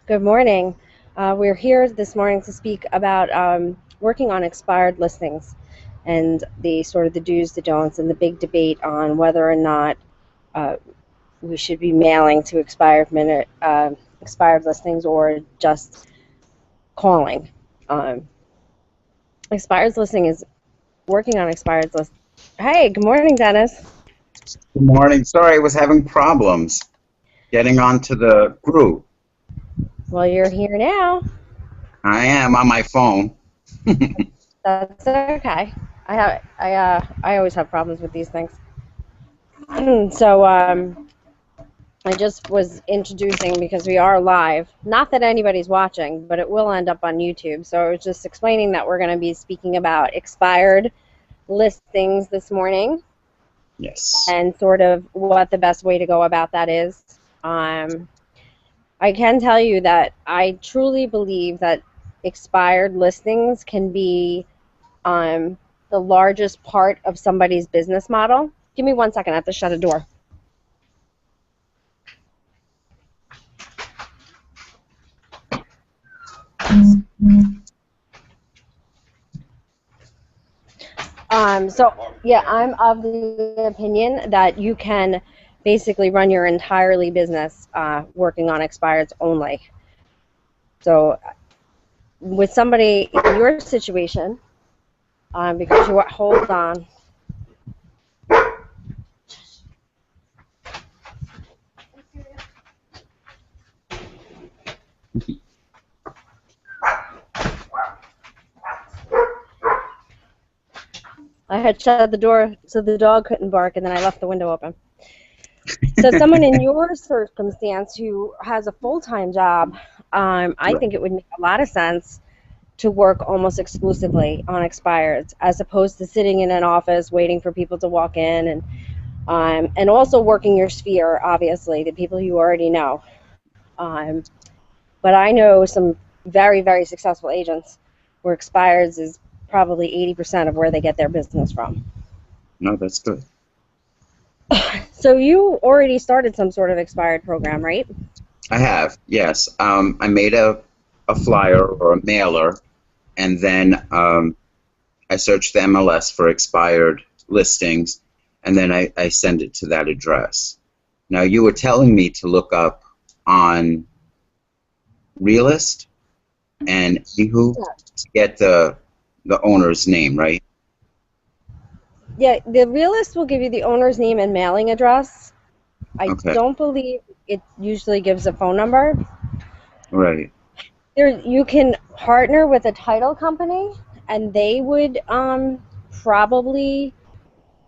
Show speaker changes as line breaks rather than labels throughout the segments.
Good morning. We're here this morning to speak about working on expired listings and the sort of the do's, the don'ts, and the big debate on whether or not uh, we should be mailing to expired listings or just calling. Um, expired listing is working on expired list. Hey, good morning, Dennis.
Good morning. Sorry, I was having problems getting onto the group.
Well, you're here now.
I am on my phone.
That's okay. I always have problems with these things. So I just was introducing because we are live. Not that anybody's watching, but it will end up on YouTube. So I was just explaining that we're going to be speaking about expired listings this morning
Yes.
and sort of what the best way to go about that is. I can tell you that I truly believe that expired listings can be the largest part of somebody's business model. Give me 1 second. I have to shut a door. So yeah, I'm of the opinion that you can basically run your entirely business working on expireds only. So with somebody in your situation, because you hold on. I had shut the door so the dog couldn't bark, and then I left the window open. So someone in your circumstance who has a full-time job, I think it would make a lot of sense to work almost exclusively on expireds as opposed to sitting in an office waiting for people to walk in and also working your sphere, obviously, the people you already know. But I know some very, very successful agents where expireds is probably 80% of where they get their business from.
No, that's good.
So you already started some sort of expired program, right?
I have, yes. I made a flyer or a mailer, and then I searched the MLS for expired listings, and then I send it to that address. Now, you were telling me to look up on Realist and Yahoo to get the owner's name, right?
Yeah, the realist will give you the owner's name and mailing address. I
Okay.
don't believe it usually gives a phone number.
Right.
You can partner with a title company, and they would probably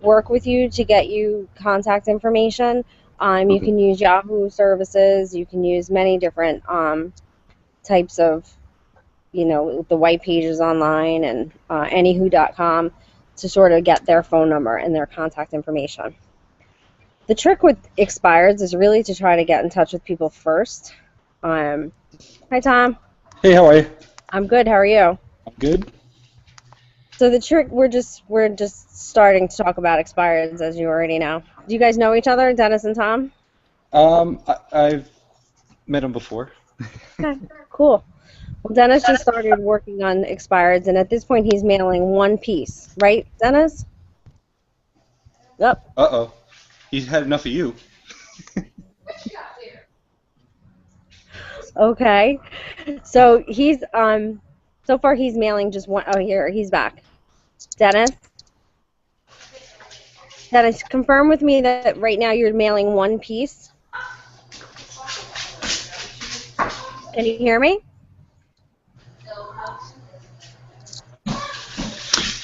work with you to get you contact information. You
Okay.
can use Yahoo services. You can use many different types of, the white pages online and anywho.com to sort of get their phone number and their contact information. The trick with expireds is really to try to get in touch with people first. Hi, Tom.
Hey, how are you?
I'm good. How are you?
I'm good.
So the trick, we're just starting to talk about expireds, as you already know. Do you guys know each other, Dennis and Tom?
I've met him before.
Okay, cool. Well, Dennis just started working on expireds, and at this point, he's mailing one piece, right, Dennis? Yep.
Uh-oh. He's had enough of you.
Okay. So he's so far he's mailing just one. Oh, here he's back. Dennis, confirm with me that right now you're mailing one piece. Can you hear me?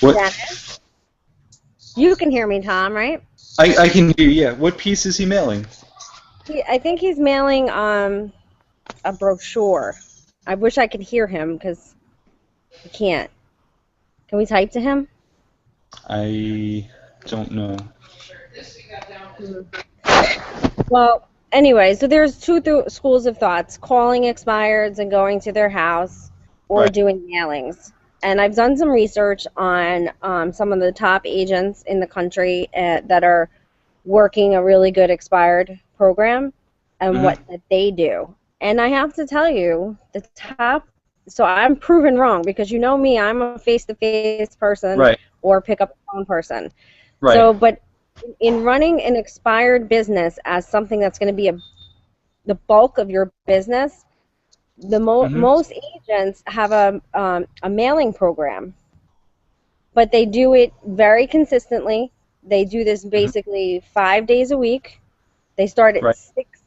What?
Dennis? You can hear me, Tom, right?
I can hear you, yeah. What piece is he mailing?
I think he's mailing a brochure. I wish I could hear him because I can't. Can we type to him?
I don't know.
Well, anyway, so there's two schools of thoughts: calling expireds and going to their house, or
Right.
doing mailings. And I've done some research on some of the top agents in the country that are working a really good expired program and what that they do. And I have to tell you, the top, so I'm proven wrong because you know me, I'm a face-to-face person
Right.
or pick up the phone person.
Right.
So, but in running an expired business as something that's going to be the bulk of your business,
Mhm.
most agents have a mailing program, but they do it very consistently. They do this
Mhm.
basically 5 days a week. They start at
Right.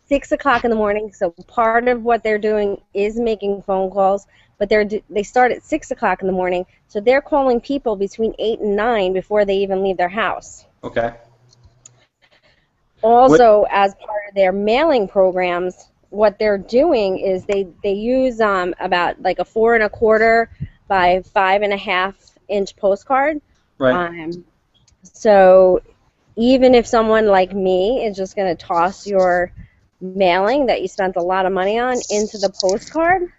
six o'clock in the morning. So part of what they're doing is making phone calls, but they start at 6 o'clock in the morning. So they're calling people between 8 and 9 before they even leave their house.
Okay. What?
Also, as part of their mailing programs, what they're doing is they use about like a 4 1/4 by 5.5 inch postcard.
Right.
Um, so even if someone like me is just going to toss your mailing that you spent a lot of money on into the postcard,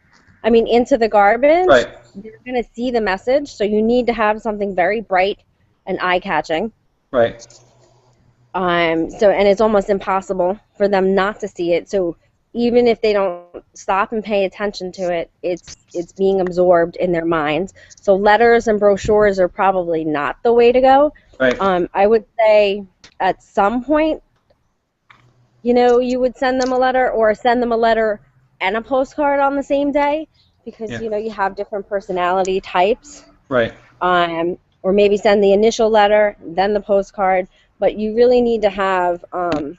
I mean into the garbage,
Right.
they're going to see the message. So you need to have something very bright and eye-catching.
Right.
So and it's almost impossible for them not to see it. So even if they don't stop and pay attention to it, it's being absorbed in their minds. So letters and brochures are probably not the way to go.
Right.
I would say at some point, you would send them a letter or send them a letter and a postcard on the same day because
Yeah.
you have different personality types.
Right.
Or maybe send the initial letter, then the postcard. But you really need to have to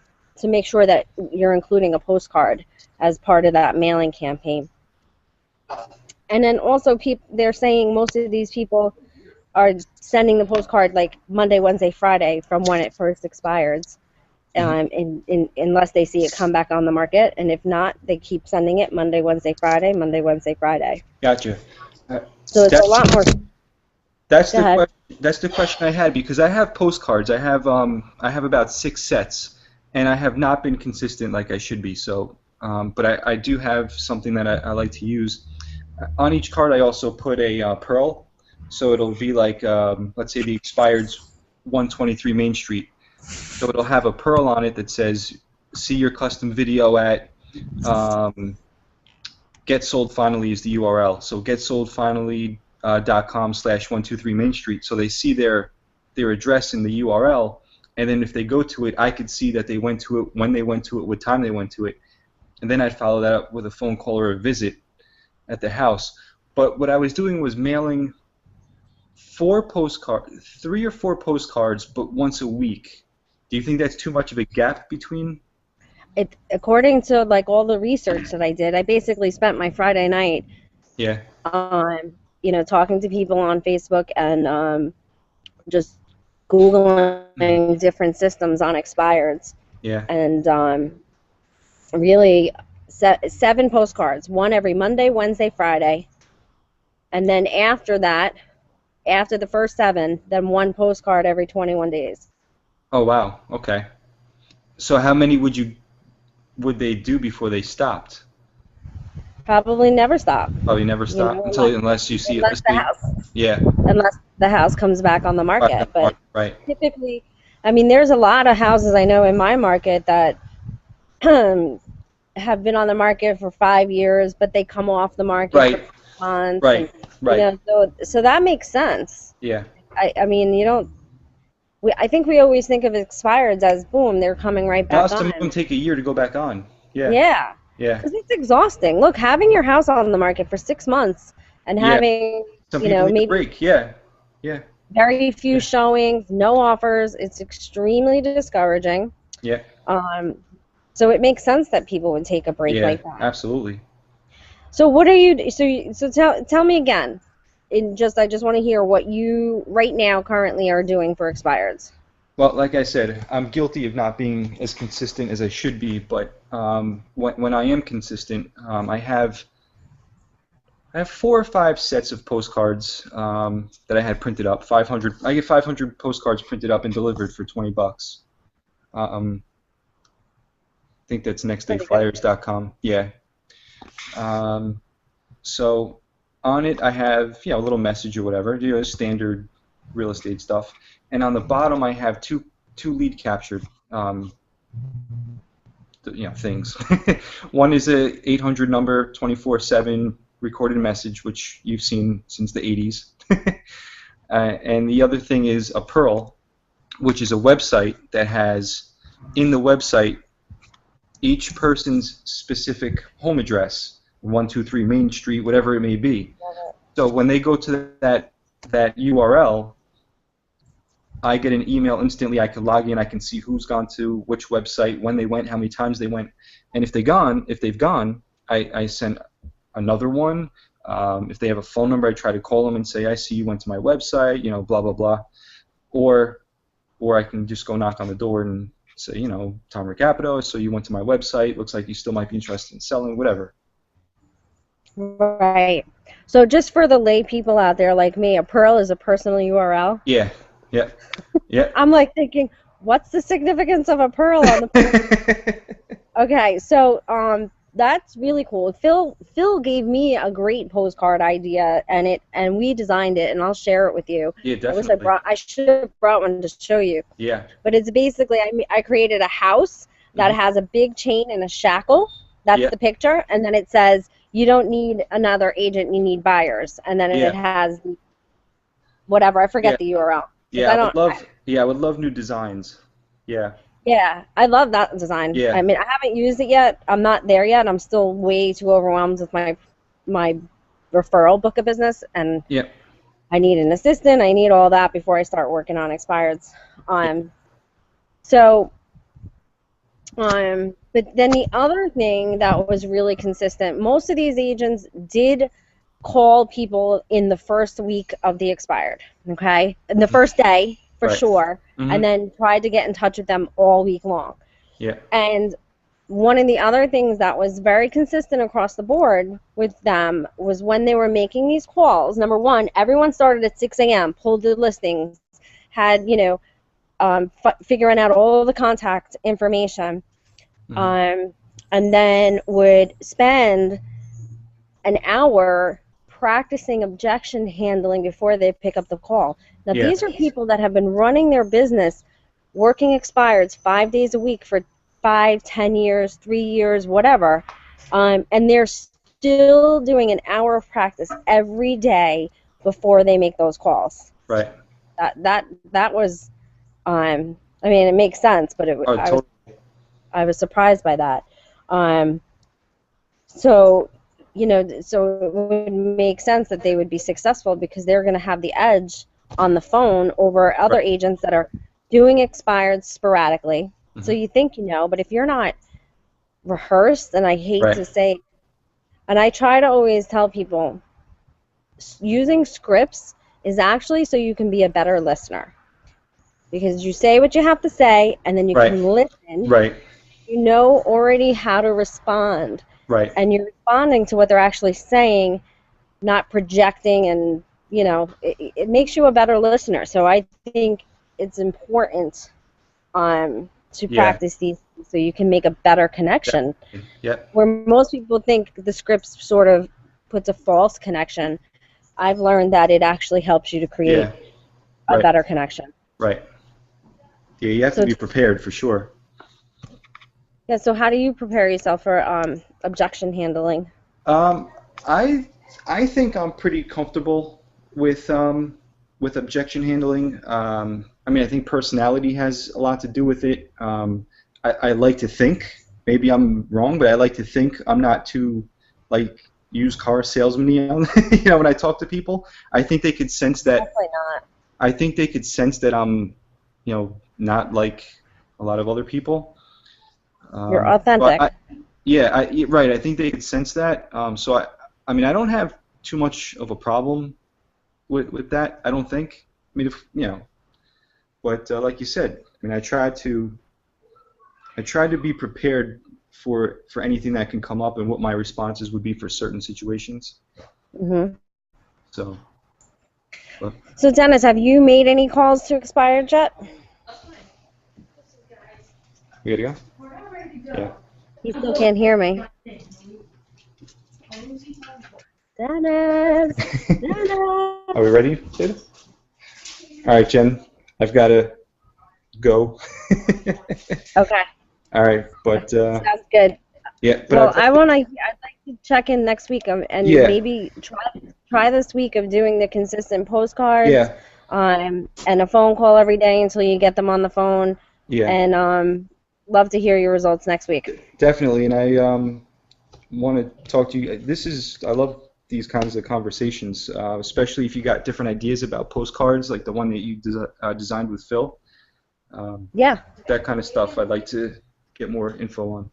make sure that you're including a postcard as part of that mailing campaign. And then also, they're saying most of these people are sending the postcard like Monday, Wednesday, Friday from when it first expires,
Mhm.
unless they see it come back on the market. And if not, they keep sending it Monday, Wednesday, Friday, Monday, Wednesday, Friday.
Gotcha. Uh,
So it's a
That's
lot more.
that's
Go
the
ahead.
question. That's the question I had because I have postcards. I have about 6 sets, and I have not been consistent like I should be. So, but I do have something that I like to use. On each card, I also put a pearl, so it'll be like let's say the expired's 123 Main Street. So it'll have a pearl on it that says, "See your custom video at." Um, Get Sold Finally is the URL. So getsoldfinally.com/123 Main Street. So they see their address in the URL, and then if they go to it, I could see that they went to it, when they went to it, what time they went to it, and then I'd follow that up with a phone call or a visit at the house. But what I was doing was mailing 3 or 4 postcards, but once a week. Do you think that's too much of a gap between?
According to like all the research that I did, I basically spent my Friday night
Yeah.
talking to people on Facebook and just
Mhm.
Googling different systems on expireds.
Yeah.
And really, 7 postcards, one every Monday, Wednesday, Friday. And then after that, after the first 7, then 1 postcard every 21 days.
Oh wow. Okay. So how many would they do before they stopped?
Probably never stop,
Probably never stop unless you see
unless
unless
the
they
house
yeah.
unless the house comes back on the market. But
Right.
typically, I mean, there's a lot of houses I know in my market that have been on the market for 5 years, but they come off the market for
Right.
months, and
Right. Right.
so that makes sense.
Yeah.
I mean, you don't. I think we always think of expireds as boom, they're coming right
Now
back
some of them
on.
take a year to go back on. Yeah.
Yeah,
Yeah.
because it's exhausting. Look, having your house on the market for 6 months and
Yeah.
having,
Some people need a
maybe
break. Yeah. Yeah.
very few
Yeah.
showings, no offers, it's extremely discouraging.
Yeah.
Um, so it makes sense that people would take a break
Yeah.
like that.
Absolutely.
So what are you? So tell me again. I just want to hear what you right now currently are doing for expireds.
Well, like I said, I'm guilty of not being as consistent as I should be, but when I am consistent, I have 4 or 5 sets of postcards that I had printed up. 500. I get 500 postcards printed up and delivered for $20. I think that's
Pretty good.
nextdayflyers.com. Yeah. So on it, I have a little message or whatever, standard real estate stuff. And on the bottom, I have two lead captured. things. One is a 800 number, 24/7 recorded message, which you've seen since the 80s. And the other thing is a Pearl, which is a website that has in the website each person's specific home address, 123 Main Street, whatever it may be. So when they go to that URL, I get an email instantly. I can log in. I can see who's gone to which website, when they went, how many times they went, and if they've gone, I send another one. If they have a phone number, I try to call them and say, I see you went to my website, blah blah blah, or I can just go knock on the door and say, Tom Recapito, so you went to my website. Looks like you still might be interested in selling, whatever.
Right. So just for the lay people out there like me, a Pearl is a personal URL.
Yeah.
I'm like thinking, what's the significance of a Pearl on the Okay, so that's really cool. Phil gave me a great postcard idea, and we designed it, and I'll share it with you.
Yeah, definitely.
I should have brought one to show you.
Yeah.
But it's basically I created a house that has a big chain and a shackle. That's the picture, and then it says, you don't need another agent, you need buyers, and then it has whatever, I forget the URL.
Yeah, I would love new designs. Yeah.
Yeah, I love that design.
Yeah.
I mean, I haven't used it yet. I'm not there yet. I'm still way too overwhelmed with my referral book of business, and I need an assistant. I need all that before I start working on expireds. But then the other thing that was really consistent, most of these agents did call people in the first week of the expired, okay? In the first day, for sure, and then tried to get in touch with them all week long.
Yeah.
And one of the other things that was very consistent across the board with them was when they were making these calls, number one, everyone started at 6 a.m., pulled the listings, had, figuring out all the contact information, and then would spend an hour practicing objection handling before they pick up the call. Now, these are people that have been running their business, working expireds 5 days a week for 5, 10 years, 3 years, whatever, and they're still doing an hour of practice every day before they make those calls.
Right.
That was, I mean, it makes sense, but
totally.
I was surprised by that. So it would make sense that they would be successful because they're going to have the edge on the phone over other agents that are doing expired sporadically. So you think but if you're not rehearsed, and I hate to say, and I try to always tell people, using scripts is actually so you can be a better listener. Because you say what you have to say, and then you can listen.
Right.
You know already how to respond.
Right.
And you're responding to what they're actually saying, not projecting, and it makes you a better listener. So I think it's important to practice these so you can make a better connection. Where most people think the scripts sort of puts a false connection, I've learned that it actually helps you to create a better connection.
Right. Yeah, you have to be prepared for sure.
Yeah, so how do you prepare yourself for objection handling?
I think I'm pretty comfortable with objection handling. I mean, I think personality has a lot to do with it. I like to think, maybe I'm wrong, but I like to think I'm not too used car salesman. When I talk to people, I think they could sense that.
Definitely not.
I think they could sense that I'm, not like a lot of other people.
You're authentic.
Right. I think they could sense that. So I mean, I don't have too much of a problem with that. I don't think. I mean, but like you said, I mean, I try to be prepared for anything that can come up and what my responses would be for certain situations. So.
So Dennis, have you made any calls to expired yet?
We gotta go? Yeah.
He still can't hear me. Dennis! Dennis!
Are we ready, Sid? All right, Jen. I've got to go.
Okay.
All right, but
Sounds good.
yeah, but
Well,
I'd like
I'd like to check in next week, and
yeah,
maybe try this week of doing the consistent postcards,
yeah,
and a phone call every day until you get them on the phone,
yeah,
and love to hear your results next week.
definitely. And I want to talk to you. I love these kinds of conversations, especially if you got different ideas about postcards, like the one that you designed with Phil. Um,
Yeah,
that kind of stuff I'd like to get more info on.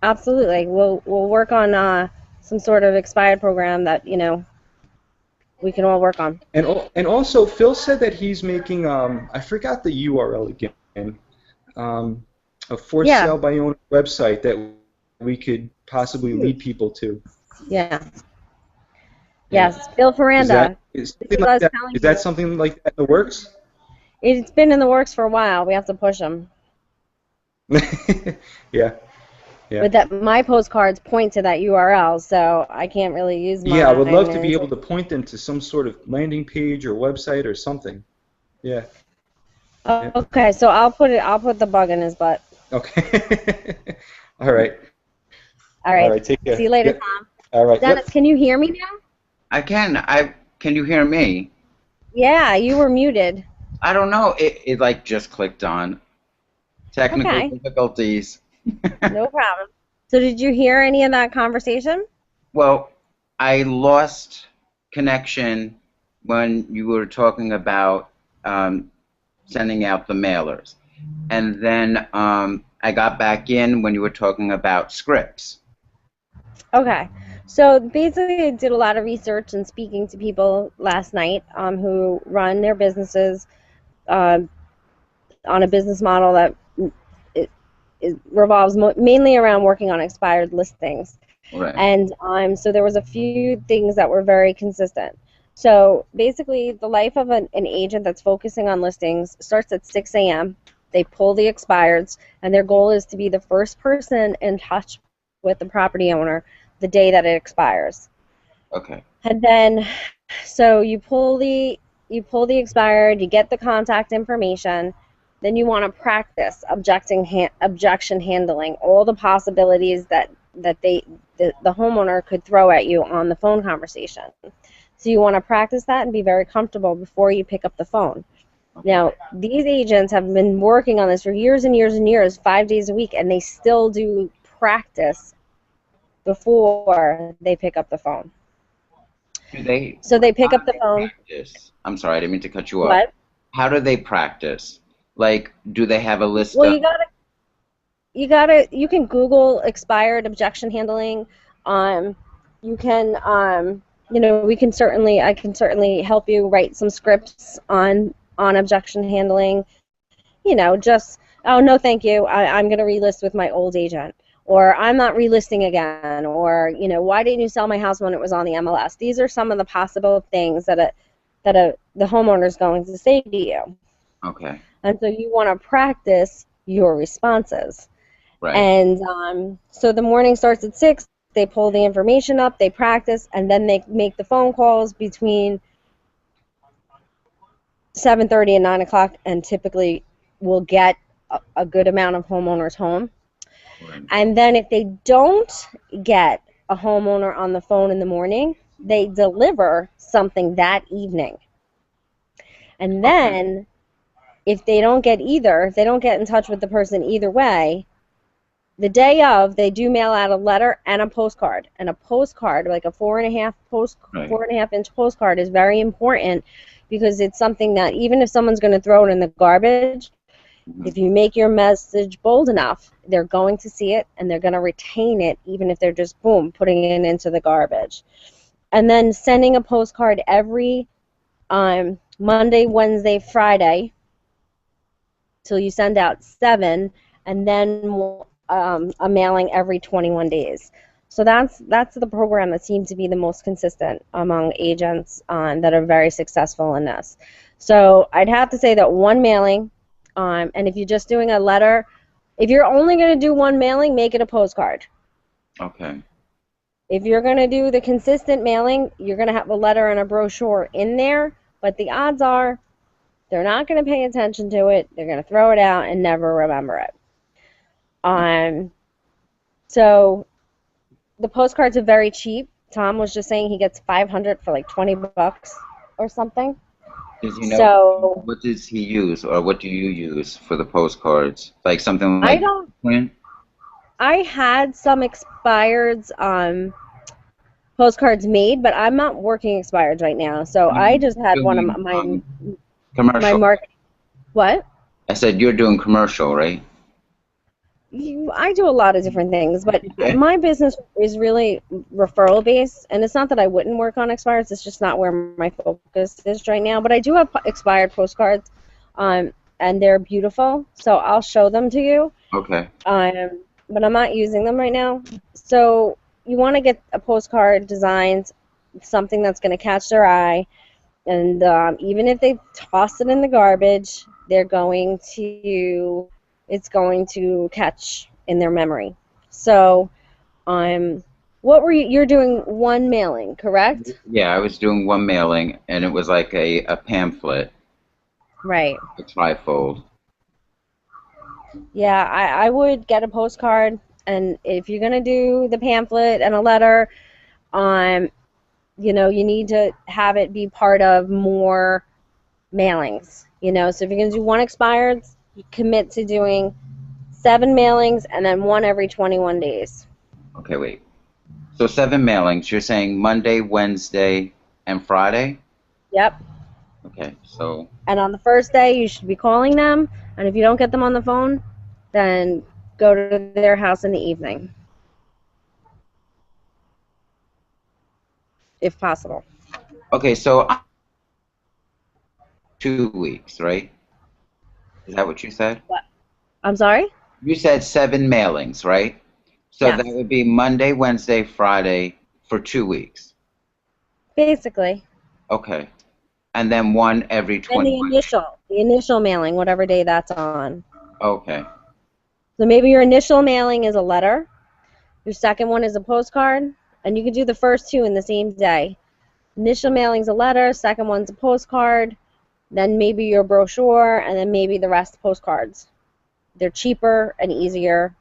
absolutely. We'll work on some sort of expired program that we can all work on.
And also, Phil said that he's making I forgot the URL again, a for
Yeah,
sale by owner website that we could possibly lead people to.
yeah,
Yeah.
yes. Bill
Is that
Ferranda.
is
This
something
is what I
like
was
that?
telling
Is
you.
that something like that in the works?
It's been in the works for a while. We have to push them.
Yeah, yeah.
But that my postcards point to that URL, so I can't really use
Yeah, I would love
mine
to be
until.
able to point them to some sort of landing page or website or something. Yeah,
Oh,
yeah.
okay, so I'll put the bug in his butt.
Okay. All right.
All
All
right.
right. Take
See
care.
you later,
Yeah.
Tom.
All right.
Dennis,
Yep.
can you hear me now?
I can. Can you hear me?
Yeah, you were muted.
I don't know. It like just clicked on. Technical
Okay,
difficulties.
no problem. So did you hear any of that conversation?
Well, I lost connection when you were talking about sending out the mailers. And then I got back in when you were talking about scripts.
Okay. So basically, I did a lot of research and speaking to people last night who run their businesses um, on a business model that it, it revolves mainly around working on expired listings.
Right.
And so there was a few things that were very consistent. So basically, the life of an agent that's focusing on listings starts at 6 a.m. They pull the expireds, and their goal is to be the first person in touch with the property owner the day that it expires.
Okay.
And then, so you pull the expired, you get the contact information, then you want to practice objection handling, all the possibilities that the homeowner could throw at you on the phone conversation. So you want to practice that and be very comfortable before you pick up the phone. Now, these agents have been working on this for years and years and years, 5 days a week, and they still do practice before they pick up the phone.
Do they?
So they pick
How do
up the
they
phone.
practice? I'm sorry, I didn't mean to cut you off.
What?
How do they practice? Like, do they have a list
Well,
of?
you can Google expired objection handling. You can I can certainly help you write some scripts on objection handling. Just, oh, no, thank you, I'm going to relist with my old agent, or I'm not relisting again, or why didn't you sell my house when it was on the MLS? These are some of the possible things that the homeowner is going to say to you.
Okay.
And so you want to practice your responses.
Right.
And so the morning starts at 6. They pull the information up, they practice, and then they make the phone calls between 7:30 and 9 o'clock, and typically will get a good amount of homeowners home.
Right.
And then if they don't get a homeowner on the phone in the morning, they deliver something that evening. And then if they don't get in touch with the person either way, the day of, they do mail out a letter and a postcard. And a postcard, like a 4.5-inch postcard, is very important because it's something that even if someone's going to throw it in the garbage, if you make your message bold enough, they're going to see it and they're going to retain it, even if they're just, boom, putting it into the garbage. And then sending a postcard every Monday, Wednesday, Friday, till you send out 7, and then a mailing every 21 days. So that's the program that seems to be the most consistent among agents that are very successful in this. So I'd have to say that one mailing, and if you're just doing a letter, if you're only going to do one mailing, make it a postcard.
Okay.
If you're going to do the consistent mailing, you're going to have a letter and a brochure in there, but the odds are they're not going to pay attention to it. They're going to throw it out and never remember it. Um, so the postcards are very cheap. Tom was just saying he gets 500 for like 20 bucks or something.
Does he know
So
what does he use, or what do you use for the postcards? Like something
I
like
don't.
Quinn?
I had some expireds postcards made, but I'm not working expireds right now. So I just had one of
Doing
my
commercial.
mark. What?
I said you're doing commercial, right?
I do a lot of different things, but
Okay.
my business is really referral based, and it's not that I wouldn't work on expireds. It's just not where my focus is right now. But I do have expired postcards, um, and they're beautiful, so I'll show them to you.
Okay.
But I'm not using them right now. So you want to get a postcard designed, something that's going to catch their eye, and even if they toss it in the garbage, it's going to catch in their memory. So, what were you're doing one mailing, correct?
Yeah, I was doing one mailing, and it was like a pamphlet,
Right.
a trifold.
Yeah, I would get a postcard, and if you're gonna do the pamphlet and a letter, um, you need to have it be part of more mailings. So if you're gonna do one expired, you commit to doing 7 mailings and then one every 21 days.
Okay, wait. So 7 mailings. You're saying Monday, Wednesday, and Friday?
Yep.
Okay, so
And on the first day, you should be calling them. And if you don't get them on the phone, then go to their house in the evening, if possible.
okay, so 2 weeks, right? Is that what you said?
What? I'm sorry?
You said 7 mailings, right? So that
Yes.
would be Monday, Wednesday, Friday for 2 weeks.
Basically.
Okay. And then one every
And the
21 days.
initial mailing, whatever day that's on.
Okay.
So maybe your initial mailing is a letter, your second one is a postcard, and you can do the first 2 in the same day. Initial mailing's a letter, second one's a postcard, then maybe your brochure, and then maybe the rest postcards. They're cheaper and easier.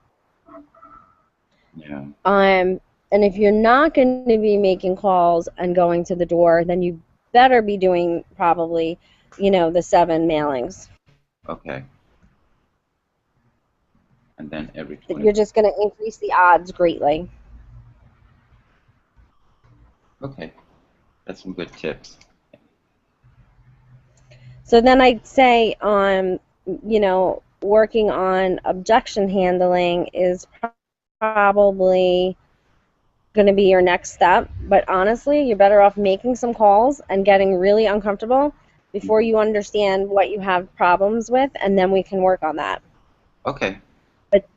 Yeah.
And if you're not going to be making calls and going to the door, then you better be doing probably, the 7 mailings.
Okay. And then every
You're
20.
just going to increase the odds greatly.
Okay. That's some good tips.
So then I'd say, working on objection handling is probably going to be your next step. But honestly, you're better off making some calls and getting really uncomfortable before you understand what you have problems with, and then we can work on that.
Okay.
But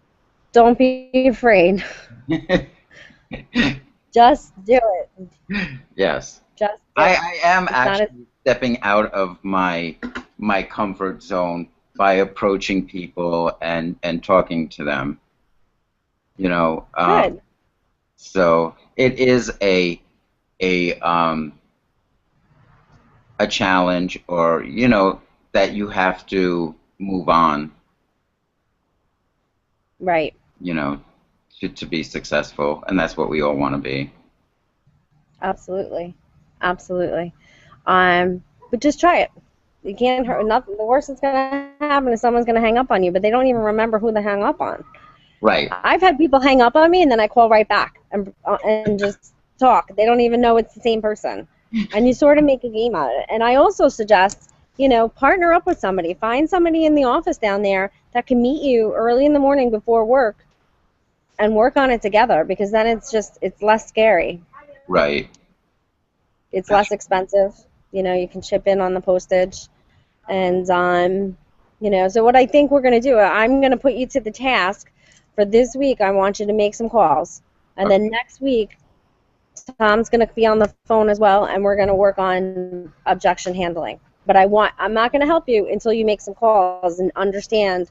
don't be afraid. Just do it.
Yes.
Just do it.
I am
It's not
actually stepping out of my comfort zone by approaching people and talking to them.
Good.
So it is a challenge, or that you have to move on,
Right.
to be successful, and that's what we all want to be.
Absolutely. Absolutely. But just try it. You can't hurt nothing. The worst that's gonna happen is someone's gonna hang up on you, but they don't even remember who they hung up on.
Right.
I've had people hang up on me, and then I call right back and just talk. They don't even know it's the same person, and you sort of make a game out of it. And I also suggest, partner up with somebody. Find somebody in the office down there that can meet you early in the morning before work, and work on it together, because then it's less scary.
Right.
It's less expensive. You can chip in on the postage, and so what I think we're going to do, I'm going to put you to the task for this week. I want you to make some calls, and then next week Tom's going to be on the phone as well, and we're going to work on objection handling. But I'm not going to help you until you make some calls and understand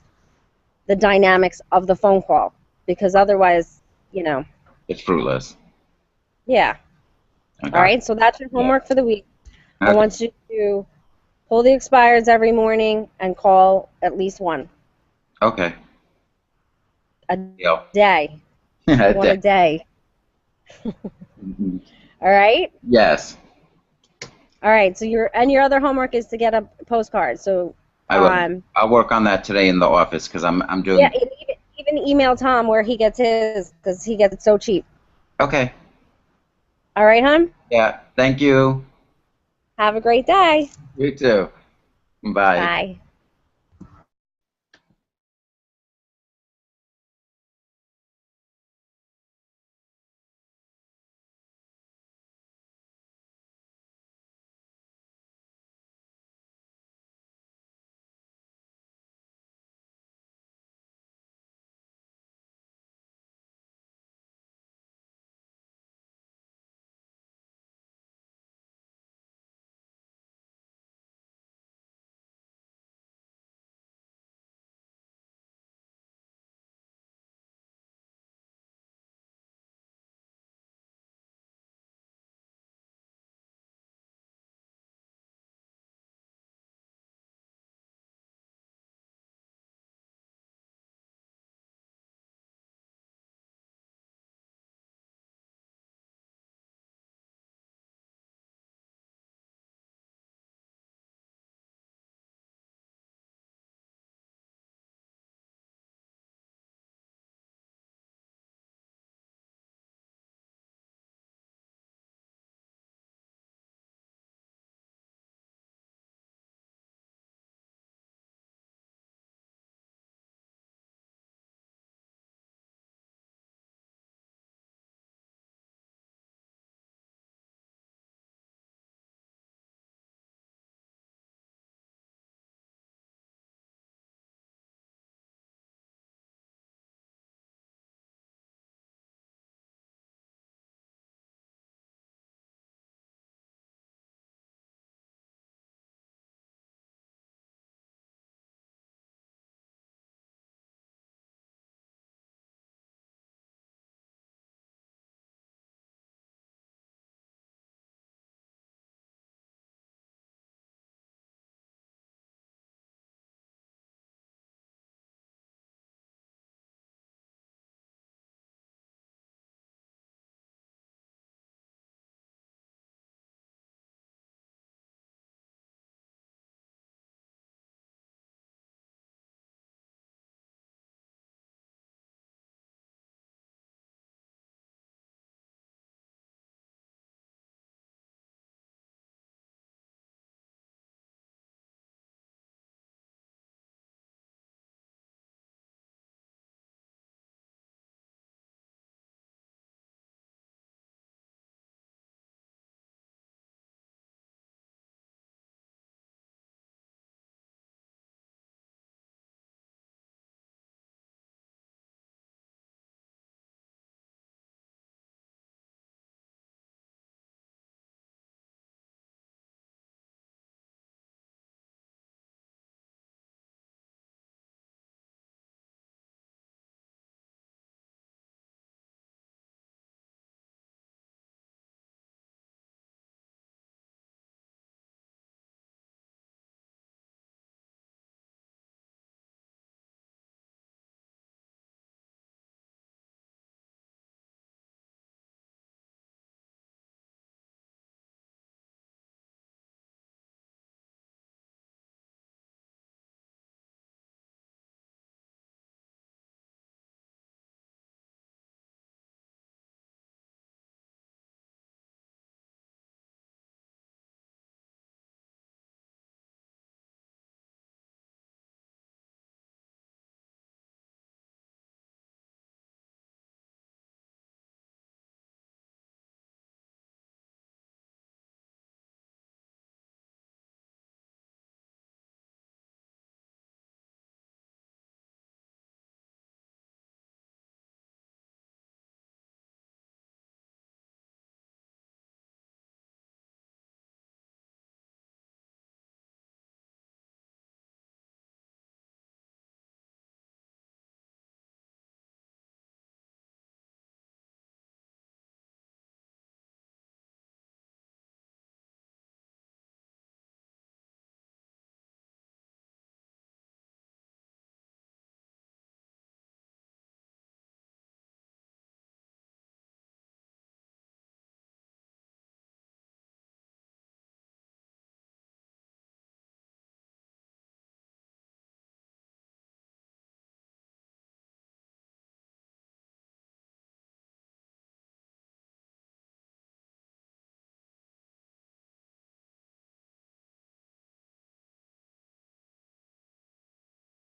the dynamics of the phone call, because otherwise,
It's fruitless.
yeah.
Okay.
All right, so that's your homework for the week. I
Okay.
want you to pull the expireds every morning and call at least one.
Okay.
a
Deal.
day. I want a day.
Mhm.
All right.
Yes,
All right. So your other homework is to get a postcard. So
I will. I'll work on that today in the office because I'm
yeah,
doing.
and even email Tom where he gets his because he gets it so cheap.
Okay.
All right, hon.
Yeah. Thank you.
Have a great day.
You too. Bye.
Bye.